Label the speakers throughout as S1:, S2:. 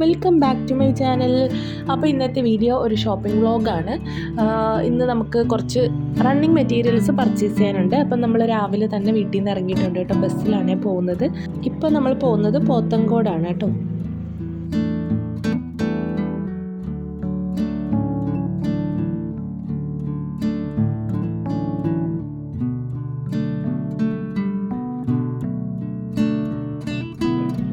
S1: Welcome back to my channel. അപ്പോൾ ഇന്നത്തെ video ഒരു ഷോപ്പിംഗ് വ്ളോഗാണ്. ഇന്ന് നമുക്ക് കുറച്ച് റണ്ണിങ് മെറ്റീരിയൽസ് പർച്ചേസ് ചെയ്യാനുണ്ട്. അപ്പം നമ്മൾ രാവിലെ തന്നെ വീട്ടിൽ നിന്ന് ഇറങ്ങിയിട്ടുണ്ട് കേട്ടോ. ബസ്സിലാണ് പോകുന്നത്. ഇപ്പോൾ നമ്മൾ പോകുന്നത് പോത്തങ്കോടാണ് കേട്ടോ.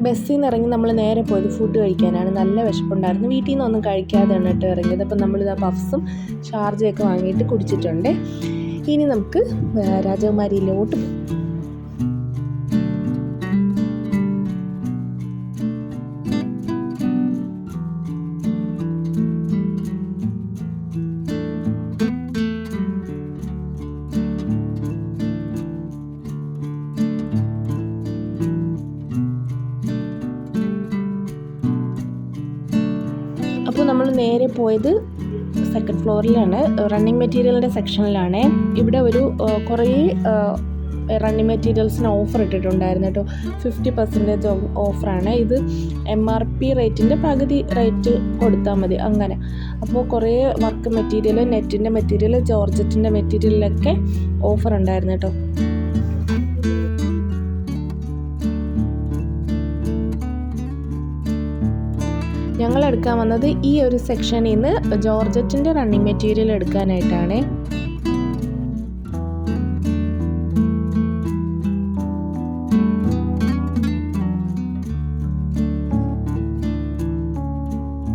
S1: ബസ്സിൽ നിന്ന് ഇറങ്ങി നമ്മൾ നേരെ പോയത് ഫുഡ് കഴിക്കാനാണ്. നല്ല വിശപ്പുണ്ടായിരുന്നു. വീട്ടിൽ നിന്നൊന്നും കഴിക്കാതെയാണ് കേട്ടോ ഇറങ്ങിയത്. അപ്പം നമ്മളിതാ പഫ്സും ഷാർജയൊക്കെ വാങ്ങിയിട്ട് കുടിച്ചിട്ടുണ്ട്. ഇനി നമുക്ക് രാജകുമാരിയിലോട്ട് പോകും. അപ്പോൾ നമ്മൾ നേരെ പോയത് സെക്കൻഡ് ഫ്ലോറിലാണ്, റണ്ണിങ് മെറ്റീരിയലിൻ്റെ സെക്ഷനിലാണ്. ഇവിടെ ഒരു കുറേ റണ്ണിങ് മെറ്റീരിയൽസിന് ഓഫർ ഇട്ടിട്ടുണ്ടായിരുന്നു കേട്ടോ. 50% ഓഫറാണ്. ഇത് MRP റേറ്റിൻ്റെ പകുതി റേറ്റ് കൊടുത്താൽ മതി അങ്ങനെ. അപ്പോൾ കുറേ വർക്ക് മെറ്റീരിയൽ, നെറ്റിൻ്റെ മെറ്റീരിയൽ, ജോർജറ്റിൻ്റെ മെറ്റീരിയലിലൊക്കെ ഓഫർ ഉണ്ടായിരുന്നു കേട്ടോ. ഞങ്ങൾ എടുക്കാൻ വന്നത് ഈ ഒരു സെക്ഷനിൽ നിന്ന് ജോർജറ്റിൻ്റെ റണ്ണിങ് മെറ്റീരിയൽ എടുക്കാനായിട്ടാണ്.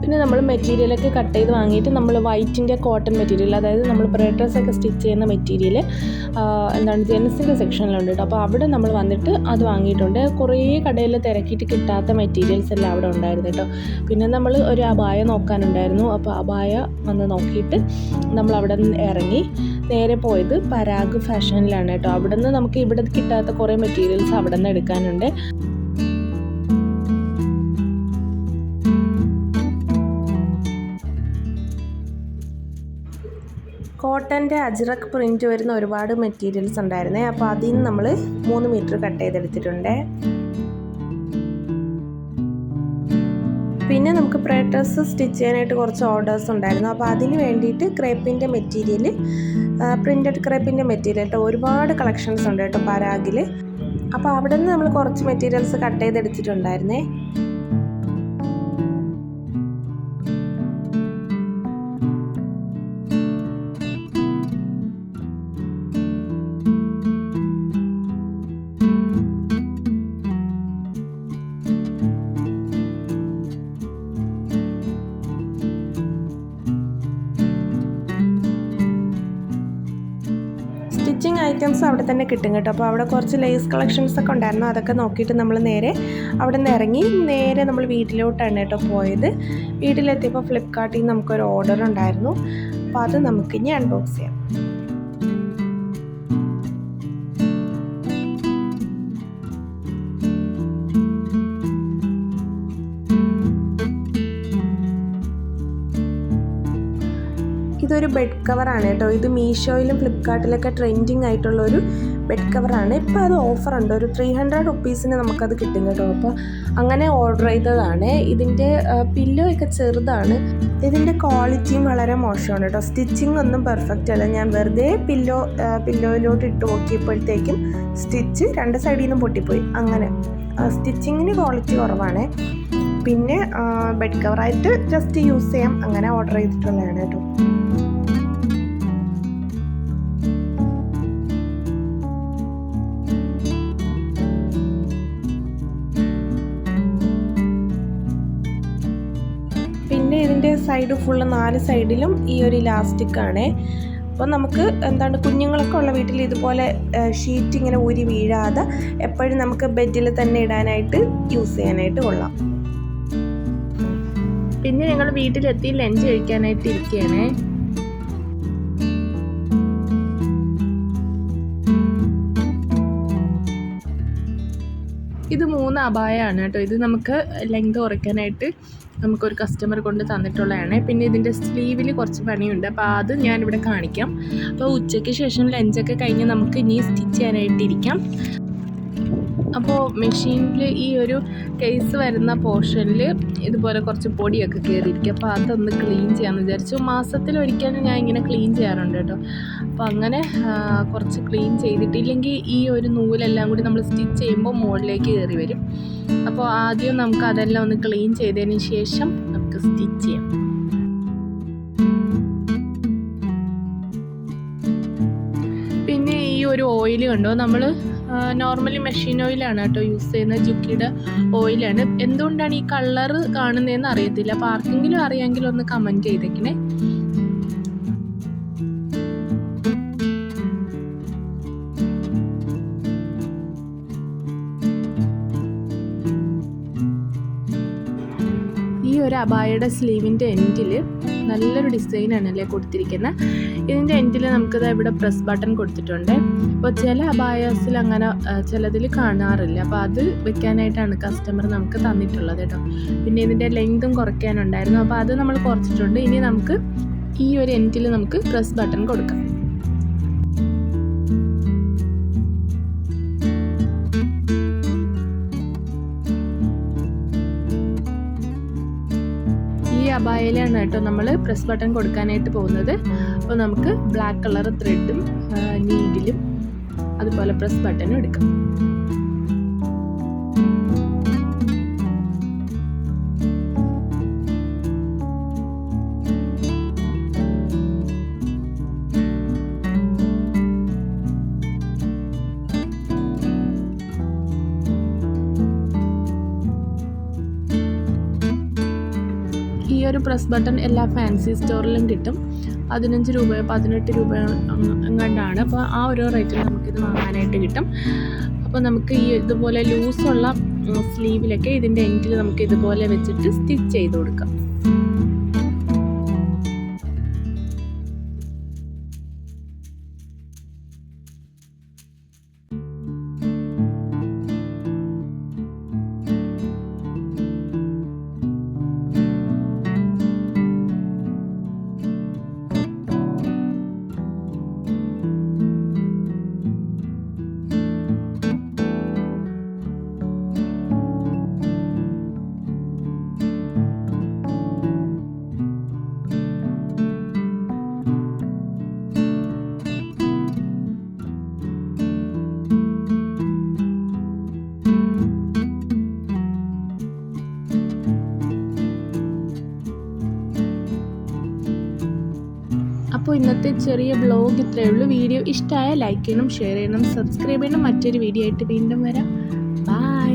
S1: പിന്നെ നമ്മൾ മെറ്റീരിയലൊക്കെ കട്ട് ചെയ്ത് വാങ്ങിയിട്ട് നമ്മൾ വൈറ്റിൻ്റെ കോട്ടൺ മെറ്റീരിയൽ, അതായത് നമ്മൾ ബ്രേഡ്രസ്സൊക്കെ സ്റ്റിച്ച് ചെയ്യുന്ന മെറ്റീരിയൽ ജെൻസിൻ്റെ സെക്ഷനിലുണ്ട് കേട്ടോ. അപ്പോൾ അവിടെ നമ്മൾ വന്നിട്ട് അത് വാങ്ങിയിട്ടുണ്ട്. കുറേ കടയിൽ തിരക്കിയിട്ട് കിട്ടാത്ത മെറ്റീരിയൽസ് എല്ലാം അവിടെ ഉണ്ടായിരുന്നു കേട്ടോ. പിന്നെ നമ്മൾ ഒരു അബായ നോക്കാനുണ്ടായിരുന്നു. അപ്പോൾ അബായ വന്ന് നോക്കിയിട്ട് നമ്മൾ അവിടെ നിന്ന് ഇറങ്ങി നേരെ പോയത് പരാഗ് ഫാഷനിലാണ് കേട്ടോ. അവിടെ നിന്ന് നമുക്ക് ഇവിടെ കിട്ടാത്ത കുറേ മെറ്റീരിയൽസ് അവിടെ നിന്ന് എടുക്കാനുണ്ട്. കോട്ടൻ്റെ അജ്രക് പ്രിൻറ്റ് വരുന്ന ഒരുപാട് മെറ്റീരിയൽസ് ഉണ്ടായിരുന്നേ. അപ്പോൾ അതിൽ നിന്ന് നമ്മൾ 3 മീറ്റർ കട്ട് ചെയ്തെടുത്തിട്ടുണ്ട്. പിന്നെ നമുക്ക് ഡ്രസ്സ് സ്റ്റിച്ച് ചെയ്യാനായിട്ട് കുറച്ച് ഓർഡേഴ്സ് ഉണ്ടായിരുന്നു. അപ്പോൾ അതിന് വേണ്ടിയിട്ട് ക്രേപ്പിൻ്റെ മെറ്റീരിയൽ, പ്രിൻറ്റഡ് ക്രേപ്പിൻ്റെ മെറ്റീരിയൽ കേട്ടോ. ഒരുപാട് കളക്ഷൻസ് ഉണ്ട് കേട്ടോ പരാഗിൽ. അപ്പോൾ അവിടെ നിന്ന് നമ്മൾ കുറച്ച് മെറ്റീരിയൽസ് കട്ട് ചെയ്തെടുത്തിട്ടുണ്ടായിരുന്നേ. സ്റ്റിച്ചിങ് ഐറ്റംസ് അവിടെ തന്നെ കിട്ടും കേട്ടോ. അപ്പോൾ അവിടെ കുറച്ച് ലേസ് കളക്ഷൻസ് ഒക്കെ ഉണ്ടായിരുന്നു. അതൊക്കെ നോക്കിയിട്ട് നമ്മൾ നേരെ അവിടെ നിന്ന് ഇറങ്ങി നേരെ നമ്മൾ വീട്ടിലോട്ടാണ് കേട്ടോ പോയത്. വീട്ടിലെത്തിയപ്പോൾ ഫ്ലിപ്കാർട്ടിൽ നിന്ന് നമുക്കൊരു ഓർഡർ ഉണ്ടായിരുന്നു. അപ്പോൾ അത് നമുക്കിനി അൺബോക്സ് ചെയ്യാം. ഇതൊരു ബെഡ് കവറാണ് കേട്ടോ. ഇത് മീഷോയിലും ഫ്ലിപ്കാർട്ടിലൊക്കെ ട്രെൻഡിങ് ആയിട്ടുള്ളൊരു ബെഡ് കവറാണ്. ഇപ്പോൾ അത് ഓഫറുണ്ട്. ഒരു 300 റുപ്പീസിന് നമുക്കത് കിട്ടും കേട്ടോ. അപ്പോൾ അങ്ങനെ ഓർഡർ ചെയ്തതാണ്. ഇതിൻ്റെ പില്ലോ ഒക്കെ ചെറുതാണ്. ഇതിൻ്റെ ക്വാളിറ്റിയും വളരെ മോശമാണ് കേട്ടോ. സ്റ്റിച്ചിങ് ഒന്നും പെർഫെക്റ്റ് അല്ല. ഞാൻ വെറുതെ പില്ലോയിലോട്ട് ഇട്ട് നോക്കിയപ്പോഴത്തേക്കും സ്റ്റിച്ച് 2 സൈഡിൽ നിന്നും പൊട്ടിപ്പോയി. അങ്ങനെ സ്റ്റിച്ചിങ്ങിന് ക്വാളിറ്റി കുറവാണ്. പിന്നെ ബെഡ് കവറായിട്ട് ജസ്റ്റ് യൂസ് ചെയ്യാം, അങ്ങനെ ഓർഡർ ചെയ്തിട്ടുള്ളതാണ് കേട്ടോ. പിന്നെ ഇതിൻ്റെ സൈഡ് ഫുള്ള് 4 സൈഡിലും ഈ ഒരു ഇലാസ്റ്റിക്കാണ്. അപ്പോൾ നമുക്ക് കുഞ്ഞുങ്ങളൊക്കെ ഉള്ള വീട്ടിൽ ഇതുപോലെ ഷീറ്റ് ഇങ്ങനെ ഊരി വീഴാതെ എപ്പോഴും നമുക്ക് ബെഡിൽ തന്നെ ഇടാനായിട്ട് യൂസ് ചെയ്യാനായിട്ട് കൊള്ളാം. പിന്നെ ഞങ്ങൾ വീട്ടിലെത്തി ലഞ്ച് കഴിക്കാനായിട്ട് ഇരിക്കുകയാണ്. ഇത് 3 അബായാണ് കേട്ടോ. ഇത് നമുക്ക് ലെങ്ത് കുറയ്ക്കാനായിട്ട് നമുക്കൊരു കസ്റ്റമർ കൊണ്ട് തന്നിട്ടുള്ളതാണ്. പിന്നെ ഇതിൻ്റെ സ്ലീവിൽ കുറച്ച് പണിയുണ്ട്. അപ്പോൾ അത് ഞാനിവിടെ കാണിക്കാം. അപ്പോൾ ഉച്ചയ്ക്ക് ശേഷം ലഞ്ചൊക്കെ കഴിഞ്ഞ് നമുക്ക് ഇനി സ്റ്റിച്ച് ചെയ്യാനായിട്ടിരിക്കാം. അപ്പോൾ മെഷീനിൽ ഈ ഒരു കേസ് വരുന്ന പോർഷനിൽ ഇതുപോലെ കുറച്ച് പൊടിയൊക്കെ കയറിയിരിക്കും. അപ്പോൾ അതൊന്ന് ക്ലീൻ ചെയ്യാമെന്ന് വിചാരിച്ചു. മാസത്തിലൊരിക്കൽ ഞാൻ ഇങ്ങനെ ക്ലീൻ ചെയ്യാറുണ്ട് കേട്ടോ. അപ്പോൾ അങ്ങനെ കുറച്ച് ക്ലീൻ ചെയ്തിട്ടില്ലെങ്കിൽ ഈ ഒരു നൂലെല്ലാം കൂടി നമ്മൾ സ്റ്റിച്ച് ചെയ്യുമ്പോൾ മുകളിലേക്ക് കയറി വരും. അപ്പോൾ ആദ്യം നമുക്ക് അതെല്ലാം ഒന്ന് ക്ലീൻ ചെയ്തതിന് ശേഷം നമുക്ക് സ്റ്റിച്ച് ചെയ്യാം. പിന്നെ ഈ ഒരു ഓയിൽ കണ്ടോ, നമ്മൾ നോർമലി മെഷീൻ ഓയിലാണ് കേട്ടോ യൂസ് ചെയ്യുന്നത്, ജുക്കിയുടെ ഓയിലാണ്. എന്തുകൊണ്ടാണ് ഈ കളർ കാണുന്നതെന്ന് അറിയത്തില്ല. അപ്പോൾ ആർക്കെങ്കിലും അറിയാമെങ്കിൽ ഒന്ന് കമൻറ്റ് ചെയ്തേക്കണേ. ഈ ഒരു അബായയുടെ സ്ലീവിൻ്റെ എൻഡിൽ നല്ലൊരു ഡിസൈനാണല്ലേ കൊടുത്തിരിക്കുന്നത്. ഇതിൻ്റെ എൻഡിൽ നമുക്കിത് ഇവിടെ പ്രസ് ബട്ടൺ കൊടുത്തിട്ടുണ്ട്. അപ്പോൾ ചില അബായാസിൽ അങ്ങനെ ചിലതിൽ കാണാറില്ല. അപ്പോൾ അത് വെക്കാനായിട്ടാണ് കസ്റ്റമർ നമുക്ക് തന്നിട്ടുള്ളത് കേട്ടോ. പിന്നെ ഇതിൻ്റെ ലെങ്തും കുറയ്ക്കാനുണ്ടായിരുന്നു. അപ്പോൾ അത് നമ്മൾ കുറച്ചിട്ടുണ്ട്. ഇനി നമുക്ക് ഈ ഒരു എൻഡിൽ നമുക്ക് പ്രസ് ബട്ടൺ കൊടുക്കാം. ഈ അബായയിലാണ് കേട്ടോ നമ്മൾ പ്രസ് ബട്ടൺ കൊടുക്കാനായിട്ട് പോകുന്നത്. അപ്പോൾ നമുക്ക് ബ്ലാക്ക് കളർ ത്രെഡും നീഡിലും അതുപോലെ പ്രസ് ബട്ടണും എടുക്കാം. ഈ ഒരു പ്രസ് ബട്ടൺ എല്ലാ ഫാൻസി സ്റ്റോറിലും കിട്ടും. 15 രൂപയോ 18 രൂപയോ എങ്ങാണ്ടാണ്. അപ്പോൾ ആ ഒരു റേറ്റിൽ നമുക്കിത് വാങ്ങാനായിട്ട് കിട്ടും. അപ്പോൾ നമുക്ക് ഈ ഇതുപോലെ ലൂസുള്ള സ്ലീവിലൊക്കെ ഇതിൻ്റെ എൻഡിൽ നമുക്ക് ഇതുപോലെ വെച്ചിട്ട് സ്റ്റിച്ച് ചെയ്ത് കൊടുക്കാം. അപ്പോൾ ഇന്നത്തെ ചെറിയ ബ്ലോഗ് ഇത്രയേ ഉള്ളൂ. വീഡിയോ ഇഷ്ടമായ ലൈക്ക് ചെയ്യണം, ഷെയർ ചെയ്യണം, സബ്സ്ക്രൈബ് ചെയ്യണം. മറ്റൊരു വീഡിയോ ആയിട്ട് വീണ്ടും വരാം. ബൈ.